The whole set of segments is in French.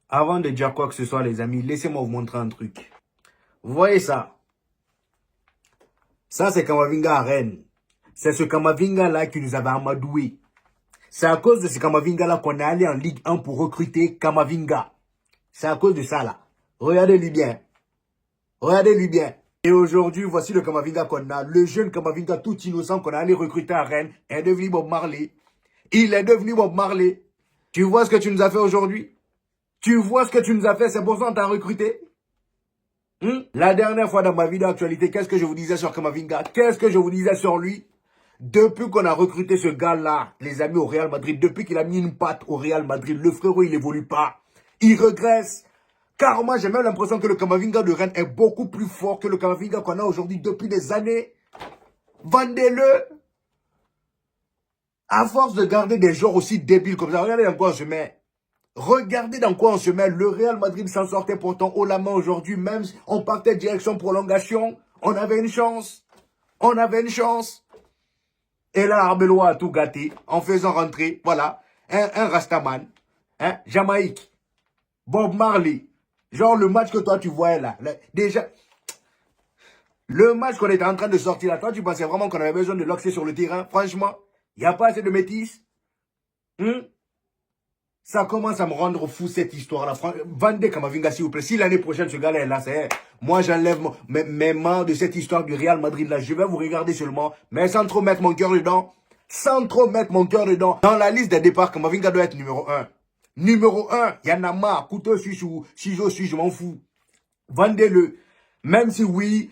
Avant de dire quoi que ce soit, les amis, laissez-moi vous montrer un truc. Vous voyez ça? Ça, c'est Kamavinga à Rennes. C'est ce Kamavinga-là qui nous avait amadoué. C'est à cause de ce Kamavinga-là qu'on est allé en Ligue 1 pour recruter Kamavinga. C'est à cause de ça, là. Regardez-lui bien. Regardez-lui bien. Et aujourd'hui, voici le Kamavinga qu'on a. Le jeune Kamavinga tout innocent qu'on a allé recruter à Rennes est devenu Bob Marley. Il est devenu Bob Marley. Tu vois ce que tu nous as fait aujourd'hui? Tu vois ce que tu nous as fait? C'est pour ça qu'on t'a recruté? La dernière fois dans ma vidéo actualité, qu'est-ce que je vous disais sur Kamavinga? Qu'est-ce que je vous disais sur lui? Depuis qu'on a recruté ce gars-là, les amis, au Real Madrid, depuis qu'il a mis une patte au Real Madrid, le frérot, il évolue pas. Il regresse. Car moi, j'ai même l'impression que le Kamavinga de Rennes est beaucoup plus fort que le Kamavinga qu'on a aujourd'hui depuis des années. Vendez-le. À force de garder des joueurs aussi débiles comme ça, regardez dans quoi on se met. Regardez dans quoi on se met. Le Real Madrid s'en sortait pourtant haut la main aujourd'hui. Même si on partait direction prolongation, on avait une chance. On avait une chance. Et là, Arbeloa a tout gâté en faisant rentrer, voilà, un Rastaman, Jamaïque, Bob Marley. Genre le match que toi tu voyais là. Déjà, le match qu'on était en train de sortir là, toi tu pensais vraiment qu'on avait besoin de l'oxy sur le terrain. Franchement, il n'y a pas assez de métis. Ça commence à me rendre fou cette histoire-là. Vendez Kamavinga s'il vous plaît. Si l'année prochaine ce gars-là est là, c'est... Moi j'enlève mes mains de cette histoire du Real Madrid là. Je vais vous regarder seulement, mais sans trop mettre mon cœur dedans. Sans trop mettre mon cœur dedans. Dans la liste des départs, Kamavinga doit être numéro 1. Numéro 1, il y en a marre. Couteau suisse ou ciseaux suisse, je m'en fous. Vendez-le. Même si oui,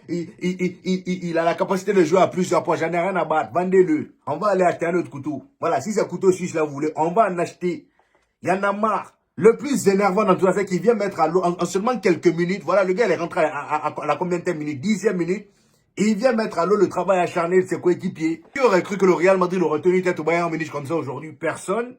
il a la capacité de jouer à plusieurs points. J'en ai rien à battre. Vendez-le. On va aller acheter un autre couteau. Voilà, si c'est couteau suisse là vous voulez, on va en acheter. Il y en a marre. Le plus énervant dans tout ça, c'est qu'il vient mettre à l'eau en seulement quelques minutes. Voilà, le gars il est rentré à la combien de minutes? 10e minute. Et il vient mettre à l'eau le travail acharné de ses coéquipiers. Qui aurait cru que le Real Madrid aurait tenu tête au Bayern Munich comme ça aujourd'hui? Personne.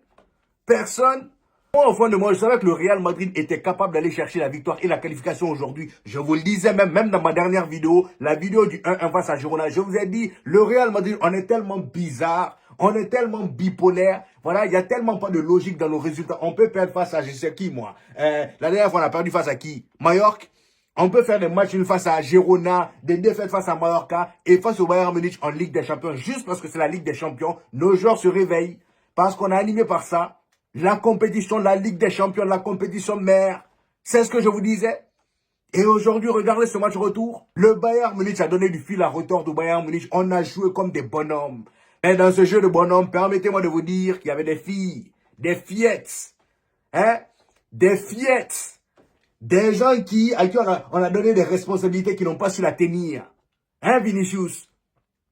Personne. Moi, au fond de moi, je savais que le Real Madrid était capable d'aller chercher la victoire et la qualification aujourd'hui. Je vous le disais même dans ma dernière vidéo, la vidéo du 1-1 face à Girona. Je vous ai dit, le Real Madrid, on est tellement bizarre, on est tellement bipolaire. Voilà, il n'y a tellement pas de logique dans nos résultats. On peut perdre face à je sais qui, moi. La dernière fois, on a perdu face à qui? Mallorca. On peut faire des matchs face à Girona, des défaites face à Mallorca et face au Bayern Munich en Ligue des Champions. Juste parce que c'est la Ligue des Champions, nos joueurs se réveillent. Parce qu'on est animé par ça. La compétition, la Ligue des Champions, la compétition mère. C'est ce que je vous disais. Et aujourd'hui, regardez ce match retour. Le Bayern Munich a donné du fil à retordre au Bayern Munich. On a joué comme des bonhommes. Et dans ce jeu de bonhommes, permettez-moi de vous dire qu'il y avait des filles, des fillettes. Des fillettes. Des gens à qui on a donné des responsabilités qui n'ont pas su la tenir. Vinicius?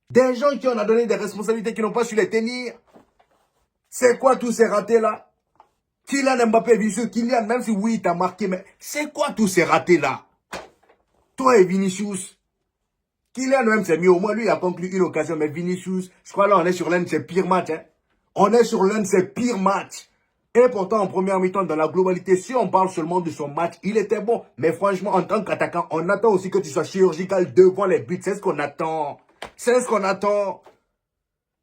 Des gens qui on a donné des responsabilités qui n'ont pas su les tenir. C'est quoi tous ces ratés-là? Kylian Mbappé, Vinicius, Kylian, même si oui, t'as marqué, mais c'est quoi tous ces ratés-là? Toi et Vinicius. Kylian même c'est mieux, au moins lui il a conclu une occasion, mais Vinicius, je crois là on est sur l'un de ses pires matchs. On est sur l'un de ses pires matchs. Et pourtant en première mi-temps, dans la globalité, si on parle seulement de son match, il était bon. Mais franchement, en tant qu'attaquant, on attend aussi que tu sois chirurgical devant les buts. C'est ce qu'on attend. C'est ce qu'on attend.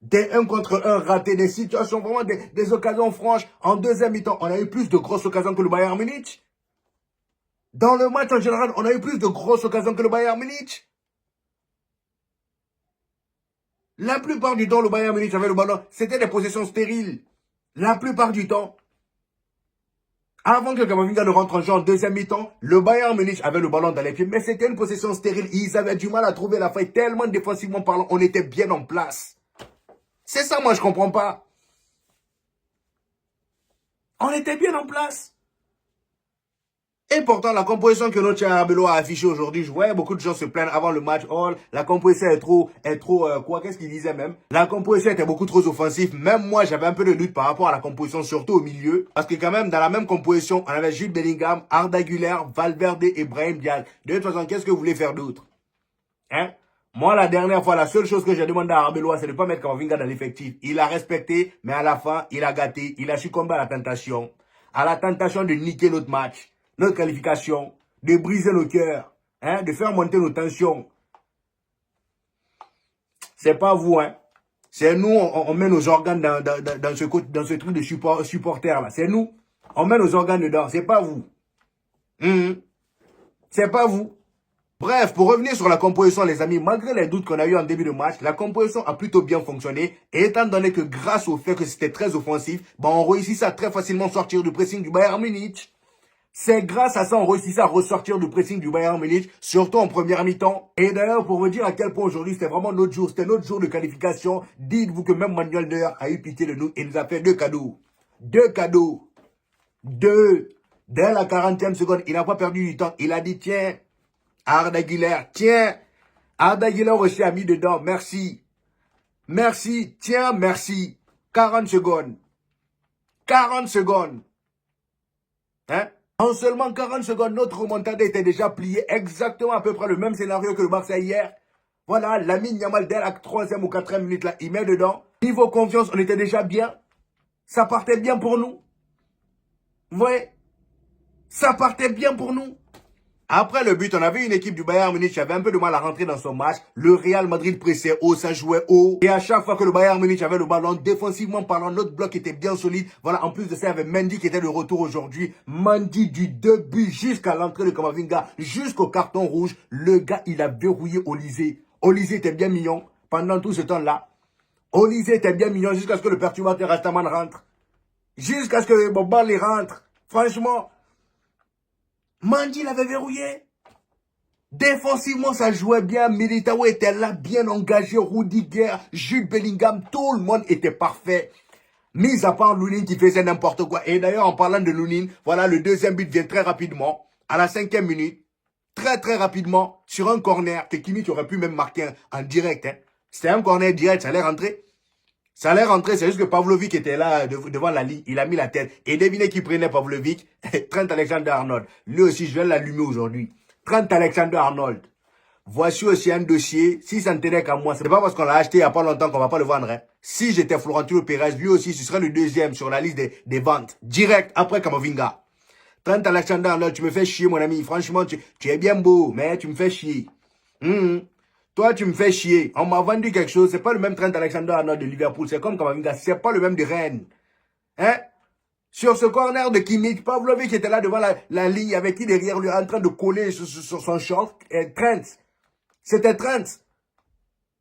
Des 1 contre 1 ratés, des situations, vraiment des occasions franches. En deuxième mi-temps, on a eu plus de grosses occasions que le Bayern Munich. Dans le match en général, on a eu plus de grosses occasions que le Bayern Munich. La plupart du temps, le Bayern Munich avait le ballon. C'était des possessions stériles. La plupart du temps. Avant que Kamavinga ne rentre en jeu en deuxième mi-temps, le Bayern Munich avait le ballon dans les pieds. Mais c'était une possession stérile. Ils avaient du mal à trouver la faille. Tellement défensivement parlant, on était bien en place. C'est ça, moi, je comprends pas. On était bien en place. Et pourtant, la composition que notre cher Arbeloa a affichée aujourd'hui, je voyais beaucoup de gens se plaindre avant le match. Oh, la composition est trop, quoi, qu'est-ce qu'il disait même? La composition était beaucoup trop offensive. Même moi, j'avais un peu de doute par rapport à la composition, surtout au milieu. Parce que quand même, dans la même composition, on avait Jude Bellingham, Arda Güler, Valverde et Brahim Diaz. De toute façon, qu'est-ce que vous voulez faire d'autre? Moi, la dernière fois, la seule chose que j'ai demandé à Arbeloa, c'est de ne pas mettre Kamavinga dans l'effectif. Il a respecté, mais à la fin, il a gâté. Il a succombé à la tentation. À la tentation de niquer notre match, notre qualification, de briser nos cœurs, de faire monter nos tensions. C'est pas vous, C'est nous, on met nos organes dans ce truc de supporter, là. C'est nous. On met nos organes dedans, c'est pas vous. C'est pas vous. Bref, pour revenir sur la composition, les amis, malgré les doutes qu'on a eu en début de match, la composition a plutôt bien fonctionné. Et étant donné que grâce au fait que c'était très offensif, on réussissait à très facilement sortir du pressing du Bayern Munich. C'est grâce à ça qu'on réussissait à ressortir du pressing du Bayern Munich, surtout en première mi-temps. Et d'ailleurs, pour vous dire à quel point aujourd'hui, c'était vraiment notre jour, c'était notre jour de qualification, dites-vous que même Manuel Neuer a eu pitié de nous et nous a fait 2 cadeaux. 2 cadeaux. 2. Dès la 40e seconde, il n'a pas perdu du temps. Il a dit, tiens, Arda Güler, tiens. Arda Güler aussi a mis dedans. Merci. Merci. Tiens, merci. 40 secondes. 40 secondes. Hein? En seulement 40 secondes, notre remontada était déjà pliée. Exactement à peu près le même scénario que le Barça hier. Voilà, Lamine Yamal dès la 3e ou 4e minute, là, il met dedans. Niveau confiance, on était déjà bien. Ça partait bien pour nous. Vous voyez? Ça partait bien pour nous. Après le but, on avait une équipe du Bayern Munich qui avait un peu de mal à rentrer dans son match. Le Real Madrid pressait haut, ça jouait haut. Et à chaque fois que le Bayern Munich avait le ballon, défensivement parlant, notre bloc était bien solide. Voilà, en plus de ça, il y avait Mendy qui était de retour aujourd'hui. Mendy du début jusqu'à l'entrée de Kamavinga, jusqu'au carton rouge. Le gars, il a verrouillé Olysée. Olysée était bien mignon pendant tout ce temps-là. Olysée était bien mignon jusqu'à ce que le perturbateur Rastaman rentre. Jusqu'à ce que le Boban les rentre. Franchement, Mendy l'avait verrouillé. Défensivement, ça jouait bien. Militao était là, bien engagé. Rudiger, Jude Bellingham, tout le monde était parfait. Mis à part Lunin qui faisait n'importe quoi. Et d'ailleurs, en parlant de Lunin, voilà, le deuxième but vient très rapidement. À la 5e minute. Très rapidement. Sur un corner que Kimmich aurait pu même marquer en direct. Hein. C'était un corner direct, ça allait rentrer. Ça allait rentrer, c'est juste que Pavlovic était là devant la ligne. Il a mis la tête. Et devinez qui prenait Pavlovic? Trent Alexander-Arnold. Lui aussi, je vais l'allumer aujourd'hui. Trent Alexander-Arnold. Voici aussi un dossier. Si ça ne tenait qu'à moi, c'est pas parce qu'on l'a acheté il n'y a pas longtemps qu'on va pas le vendre. Hein. Si j'étais Florentino Pérez, lui aussi, ce serait le deuxième sur la liste des ventes. Direct après Kamavinga. Trent Alexander-Arnold, tu me fais chier, mon ami. Franchement, tu es bien beau, mais tu me fais chier. Toi, tu me fais chier. On m'a vendu quelque chose. C'est pas le même Trent Alexander-Arnold de Liverpool. C'est comme Kamavinga. C'est pas le même de Rennes. Hein? Sur ce corner de Kimmich, Pavlovic était là devant la ligne avec qui derrière lui en train de coller sur son short. Et Trent. C'était Trent.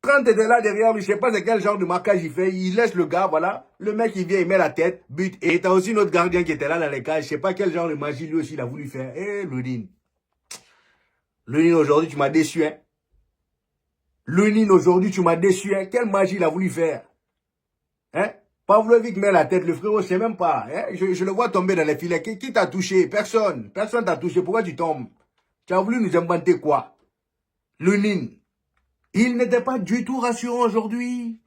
Trent était là derrière lui. Je sais pas c'est quel genre de marquage il fait. Il laisse le gars, voilà. Le mec, il vient, il met la tête, but. Et t'as aussi notre gardien qui était là dans les cages. Je sais pas quel genre de magie lui aussi il a voulu faire. Eh, Lunin. Lunin, aujourd'hui, tu m'as déçu, hein. Lunin, aujourd'hui, tu m'as déçu, hein. Quelle magie il a voulu faire. Hein? Pavlovic met la tête, le frérot, je sais même pas. Hein? Je le vois tomber dans les filets. Qui t'a touché? Personne. Personne t'a touché. Pourquoi tu tombes? Tu as voulu nous inventer quoi? Lunin. Il n'était pas du tout rassurant aujourd'hui.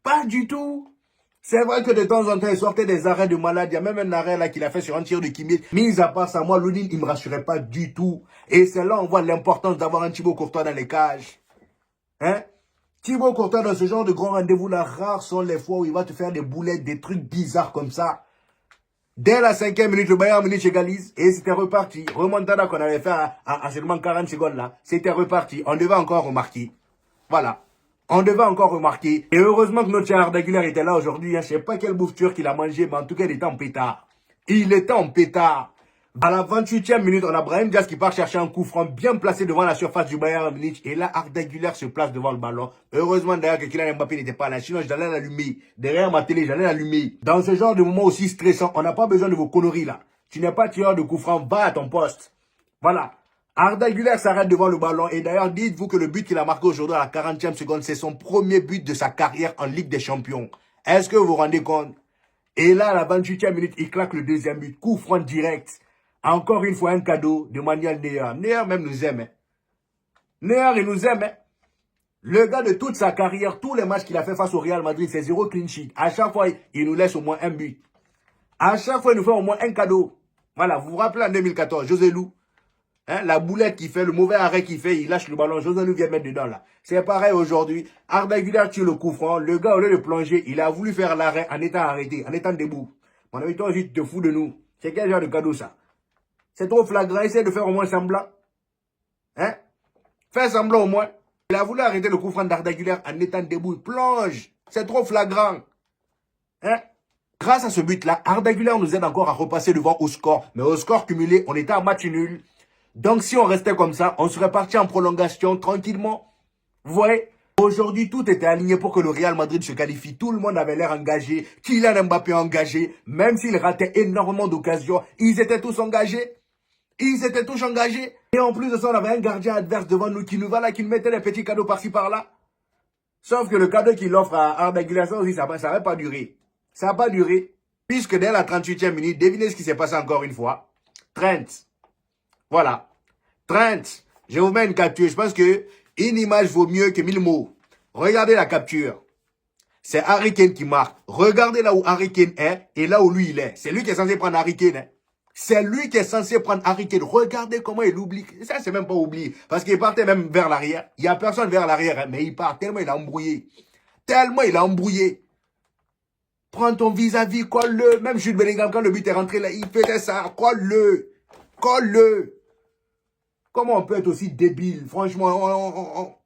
Pas du tout. C'est vrai que de temps en temps, il sortait des arrêts de malade. Il y a même un arrêt là qu'il a fait sur un tir de Kimmich. Mis à part ça, moi, Lunin, il ne me rassurait pas du tout. Et c'est là on voit l'importance d'avoir un Thibaut Courtois dans les cages. Hein? Thibaut Courtois, dans ce genre de grand rendez-vous-là, rares sont les fois où il va te faire des boulettes, des trucs bizarres comme ça. Dès la 5e minute, le Bayern Munich égalise et c'était reparti. Remontada qu'on avait fait à seulement 40 secondes là, c'était reparti. On devait encore remarquer. Voilà. On devait encore remarquer. Et heureusement que notre cher Arda Güler était là aujourd'hui. Hein. Je ne sais pas quelle bouffe qu'il a mangé, mais en tout cas, il était en pétard. Il était en pétard. À la 28e minute, on a Brahim Diaz qui part chercher un coup franc bien placé devant la surface du Bayern Munich. Et là, Arda Güler se place devant le ballon. Heureusement d'ailleurs que Kylian Mbappé n'était pas là. Sinon, j'allais l'allumer. Derrière ma télé, j'allais l'allumer. Dans ce genre de moment aussi stressant, on n'a pas besoin de vos conneries là. Tu n'es pas tireur de coup franc, va à ton poste. Voilà. Arda Güler s'arrête devant le ballon. Et d'ailleurs, dites-vous que le but qu'il a marqué aujourd'hui à la 40e seconde, c'est son premier but de sa carrière en Ligue des Champions. Est-ce que vous vous rendez compte? Et là, à la 28e minute, il claque le deuxième but. Coup franc direct. Encore une fois, un cadeau de Manuel Neuer. Neuer même nous aime. Hein. Neuer, il nous aime. Hein. Le gars de toute sa carrière, tous les matchs qu'il a fait face au Real Madrid, c'est 0 clean sheet. À chaque fois, il nous laisse au moins un but. À chaque fois, il nous fait au moins un cadeau. Voilà, vous vous rappelez en 2014, José Lou. Hein, la boulette qu'il fait, le mauvais arrêt qu'il fait, il lâche le ballon. José Lou vient mettre dedans là. C'est pareil aujourd'hui. Arda Güler tire le coup franc. Le gars, au lieu de plonger, il a voulu faire l'arrêt en étant arrêté, en étant debout. Mon ami, toi aussi, tu te fous de nous. C'est quel genre de cadeau ça? C'est trop flagrant. Essaye de faire au moins semblant. Hein? Fais semblant au moins. Il a voulu arrêter le coup franc d'Arda Güler en étant debout. Il plonge. C'est trop flagrant. Hein? Grâce à ce but-là, Arda Güler nous aide encore à repasser devant au score. Mais au score cumulé, on était à match nul. Donc si on restait comme ça, on serait parti en prolongation tranquillement. Vous voyez? Aujourd'hui, tout était aligné pour que le Real Madrid se qualifie. Tout le monde avait l'air engagé. Kylian Mbappé engagé. Même s'il ratait énormément d'occasions, ils étaient tous engagés. Ils étaient tous engagés. Et en plus de ça, on avait un gardien adverse devant nous qui nous mettait des petits cadeaux par-ci par-là. Sauf que le cadeau qu'il offre à Arda Güler aussi, ça n'avait pas duré. Ça n'a pas duré. Puisque dès la 38e minute, devinez ce qui s'est passé encore une fois. Trent. Voilà. Trent. Je vous mets une capture. Je pense que une image vaut mieux que 1000 mots. Regardez la capture. C'est Harry Kane qui marque. Regardez là où Harry Kane est et là où lui il est. C'est lui qui est censé prendre Harry Kane. Hein. C'est lui qui est censé prendre Harry Kane. Regardez comment il oublie. Ça, c'est même pas oublié. Parce qu'il partait même vers l'arrière. Il n'y a personne vers l'arrière. Hein, mais il part tellement il a embrouillé. Tellement il a embrouillé. Prends ton vis-à-vis, colle-le. Même Jude Bellingham, quand le but est rentré là, il faisait ça. Colle-le. Colle-le. Comment on peut être aussi débile? Franchement,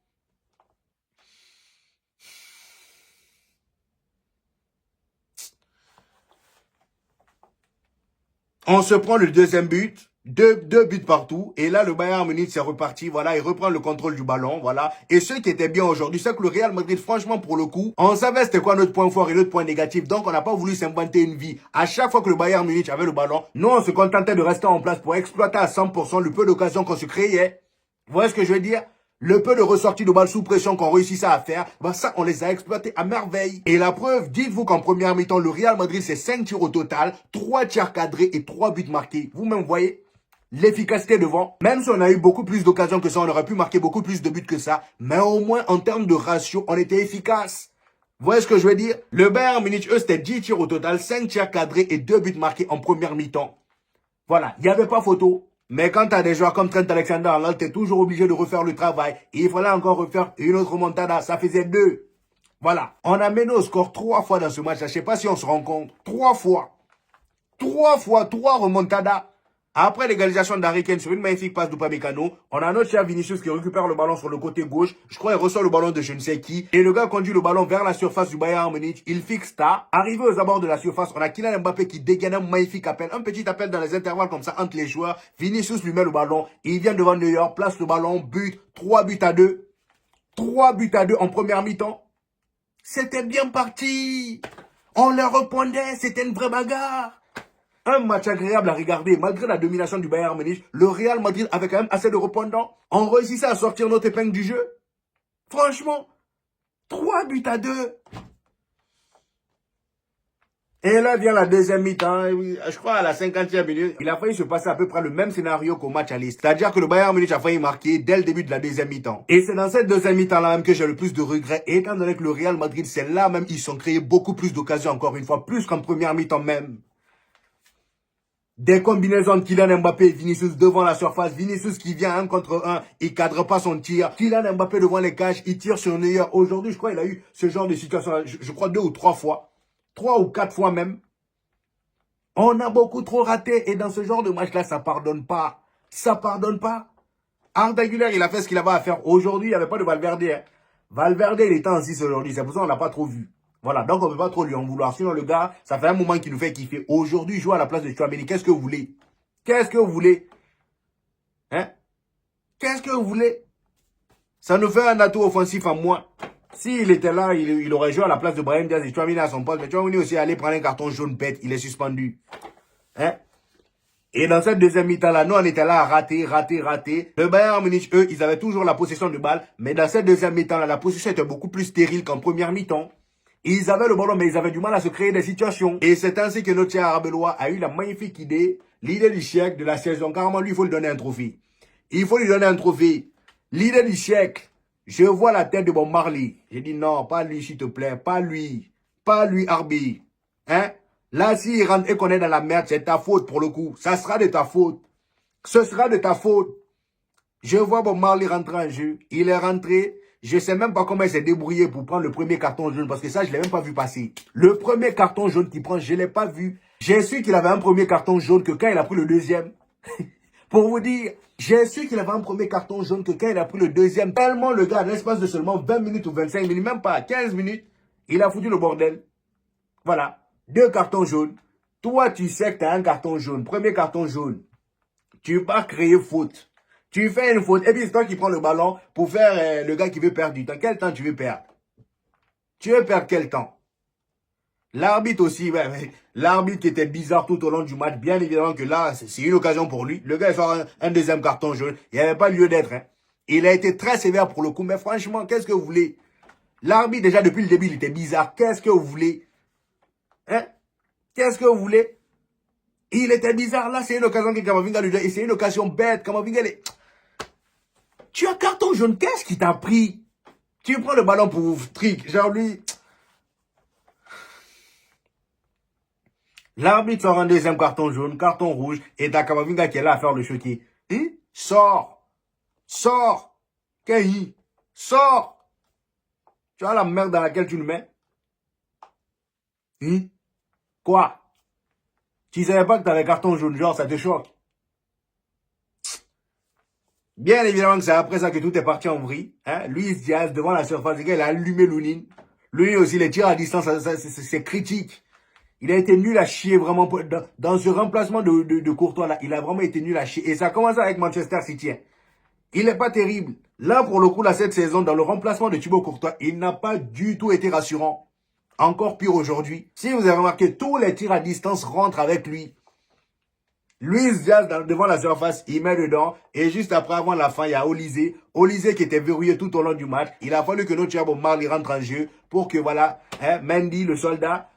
on se prend le deuxième but. Deux buts partout. Et là, le Bayern Munich s'est reparti. Voilà, il reprend le contrôle du ballon. Voilà. Et ce qui était bien aujourd'hui, c'est que le Real Madrid, franchement, pour le coup, on savait c'était quoi notre point fort et notre point négatif. Donc, on n'a pas voulu s'inventer une vie. À chaque fois que le Bayern Munich avait le ballon, nous, on se contentait de rester en place pour exploiter à 100% le peu d'occasions qu'on se créait. Vous voyez ce que je veux dire? Le peu de ressorties de balles sous pression qu'on réussissait à faire, bah ça, on les a exploités à merveille. Et la preuve, dites-vous qu'en première mi-temps, le Real Madrid, c'est 5 tirs au total, 3 tirs cadrés et 3 buts marqués. Vous-même voyez l'efficacité devant. Même si on a eu beaucoup plus d'occasions que ça, on aurait pu marquer beaucoup plus de buts que ça. Mais au moins, en termes de ratio, on était efficace. Vous voyez ce que je veux dire? Le Bayern Munich, eux, c'était 10 tirs au total, 5 tirs cadrés et 2 buts marqués en première mi-temps. Voilà, il n'y avait pas photo. Mais quand tu as des joueurs comme Trent Alexander-Arnold, tu es toujours obligé de refaire le travail. Et il fallait encore refaire une autre remontada. Ça faisait 2. Voilà. On a mené au score 3 fois dans ce match. Je ne sais pas si on se rend compte. 3 fois. 3 fois, 3 remontadas. Après l'égalisation d'Harry Kane sur une magnifique passe d'Upamecano, on a notre cher Vinicius qui récupère le ballon sur le côté gauche. Je crois qu'il reçoit le ballon de je ne sais qui. Et le gars conduit le ballon vers la surface du Bayern Munich. Il fixe ça. Arrivé aux abords de la surface, on a Kylian Mbappé qui dégaine un magnifique appel. Un petit appel dans les intervalles comme ça entre les joueurs. Vinicius lui met le ballon. Il vient devant New York, place le ballon, but. 3 buts à 2. 3 buts à 2 en première mi-temps. C'était bien parti. On les répondait. C'était une vraie bagarre. Un match agréable à regarder. Malgré la domination du Bayern Munich, le Real Madrid avait quand même assez de répondants. On réussissait à sortir notre épingle du jeu. Franchement, 3 buts à 2. Et là vient la deuxième mi-temps. Je crois à la 50e minute, il a failli se passer à peu près le même scénario qu'au match aller. C'est-à-dire que le Bayern Munich a failli marquer dès le début de la deuxième mi-temps. Et c'est dans cette deuxième mi-temps-là même que j'ai le plus de regrets. Étant donné que le Real Madrid, c'est là même ils sont créés beaucoup plus d'occasions encore une fois. Plus qu'en première mi-temps même. Des combinaisons de Kylian Mbappé et Vinicius devant la surface. Vinicius qui vient 1 contre 1, il cadre pas son tir. Kylian Mbappé devant les cages, il tire sur Neuer. Aujourd'hui, je crois qu'il a eu ce genre de situation, je crois 2 ou 3 fois. 3 ou 4 fois même. On a beaucoup trop raté et dans ce genre de match-là, ça pardonne pas. Ça pardonne pas. Arda Güler, il a fait ce qu'il avait à faire. Aujourd'hui, il n'y avait pas de Valverde. Hein. Valverde, il était en 6 aujourd'hui. C'est pour ça qu'on l'a pas trop vu. Voilà, donc on ne peut pas trop lui en vouloir. Sinon, le gars, ça fait un moment qu'il nous fait kiffer. Aujourd'hui, il joue à la place de Tchouaméni. Qu'est-ce que vous voulez? Qu'est-ce que vous voulez? Hein? Qu'est-ce que vous voulez? Ça nous fait un atout offensif en moins. S'il était là, il aurait joué à la place de Brahim Diaz et Tchouaméni à son poste. Mais Tchouaméni aussi allé prendre un carton jaune bête. Il est suspendu. Hein? Et dans cette deuxième mi-temps-là, nous, on était là à rater. Le Bayern Munich, eux, ils avaient toujours la possession de balle. Mais dans cette deuxième mi-temps-là, la possession était beaucoup plus stérile qu'en première mi-temps. Ils avaient le ballon, mais ils avaient du mal à se créer des situations. Et c'est ainsi que notre cher Arbeloa a eu la magnifique idée, l'idée du siècle de la saison. Carrément, lui, il faut lui donner un trophée. Il faut lui donner un trophée. L'idée du siècle. Je vois la tête de Bob Marley. J'ai dit non, pas lui, s'il te plaît. Pas lui. Pas lui, Arbi. Hein? Là, s'il rentre et qu'on est dans la merde, c'est ta faute pour le coup. Ça sera de ta faute. Ce sera de ta faute. Je vois Bob Marley rentrer en jeu. Il est rentré. Je ne sais même pas comment il s'est débrouillé pour prendre le premier carton jaune. Parce que ça, je ne l'ai même pas vu passer. Le premier carton jaune qu'il prend, je ne l'ai pas vu. J'ai su qu'il avait un premier carton jaune que quand il a pris le deuxième. Pour vous dire, j'ai su qu'il avait un premier carton jaune que quand il a pris le deuxième. Tellement le gars, en l'espace de seulement 20 minutes ou 25 minutes, même pas 15 minutes, il a foutu le bordel. Voilà. 2 cartons jaunes. Toi, tu sais que tu as un carton jaune. Premier carton jaune. Tu vas créer faute. Tu fais une faute. Et puis c'est toi qui prends le ballon pour faire le gars qui veut perdre du temps. Quel temps tu veux perdre? Tu veux perdre quel temps? L'arbitre aussi, ouais, l'arbitre qui était bizarre tout au long du match. Bien évidemment que là, c'est une occasion pour lui. Le gars, il sort un deuxième carton jaune. Il n'y avait pas lieu d'être. Hein. Il a été très sévère pour le coup. Mais franchement, qu'est-ce que vous voulez? L'arbitre, déjà, depuis le début, il était bizarre. Qu'est-ce que vous voulez? Hein? Qu'est-ce que vous voulez? Il était bizarre. Là, c'est une occasion que Kamavinga lui donne. Et c'est une occasion bête. Kamavinga, tu as carton jaune. Qu'est-ce qui t'a pris? Tu prends le ballon pour trick. Genre lui... L'arbitre sort un deuxième carton jaune, carton rouge, et t'as Kamavinga qui est là à faire le choquer. Hein? Sors! Sors! Kenny! Sors! Tu vois la merde dans laquelle tu le mets? Hein? Quoi? Tu savais pas que t'avais carton jaune, genre ça te choque? Bien évidemment que c'est après ça que tout est parti en vrille. Hein? Luis Diaz, devant la surface, le gars, il a allumé Lounine. Lui aussi, les tirs à distance, c'est critique. Il a été nul à chier vraiment dans ce remplacement de Courtois là. Il a vraiment été nul à chier. Et ça a commencé avec Manchester City. Hein. Il n'est pas terrible. Là, pour le coup, là, cette saison, dans le remplacement de Thibaut Courtois, il n'a pas du tout été rassurant. Encore pire aujourd'hui. Si vous avez remarqué, tous les tirs à distance rentrent avec lui. Luis Diaz, devant la surface, il met dedans. Et juste après, avant la fin, il y a Olysée. Olysée qui était verrouillé tout au long du match. Il a fallu que notre cher Marley rentre en jeu pour que, voilà, hein, Mendy, le soldat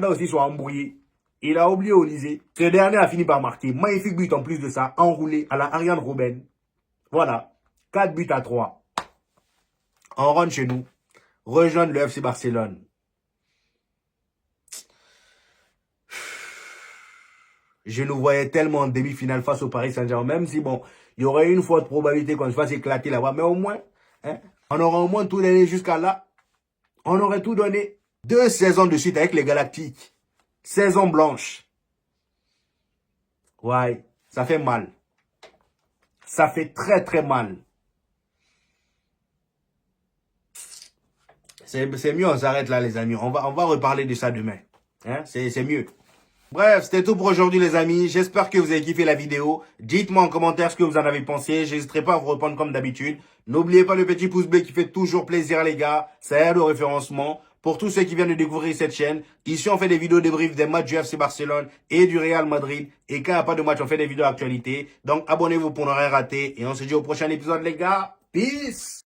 aussi soit embrouillé. Il a oublié Olysée. Ce dernier a fini par marquer. Magnifique but en plus de ça, enroulé à la Ariane Robben. Voilà, 4 buts à 3. On rentre chez nous. Rejoindre le FC Barcelone. Je nous voyais tellement en demi-finale face au Paris Saint-Germain. Même si, bon, il y aurait une fois de probabilité qu'on se fasse éclater là-bas. Mais au moins, hein, on aurait au moins tout donné jusqu'à là. On aurait tout donné. 2 saisons de suite avec les Galactiques. Saison blanche. Ouais, ça fait mal. Ça fait très très mal. C'est mieux, on s'arrête là les amis. On va reparler de ça demain. Hein? C'est mieux. Bref, c'était tout pour aujourd'hui les amis. J'espère que vous avez kiffé la vidéo. Dites-moi en commentaire ce que vous en avez pensé. J'hésiterai pas à vous répondre comme d'habitude. N'oubliez pas le petit pouce bleu qui fait toujours plaisir les gars. Ça aide au référencement. Pour tous ceux qui viennent de découvrir cette chaîne, ici on fait des vidéos débriefs des matchs du FC Barcelone et du Real Madrid. Et quand il n'y a pas de match, on fait des vidéos actualité. Donc abonnez-vous pour ne rien rater. Et on se dit au prochain épisode les gars. Peace!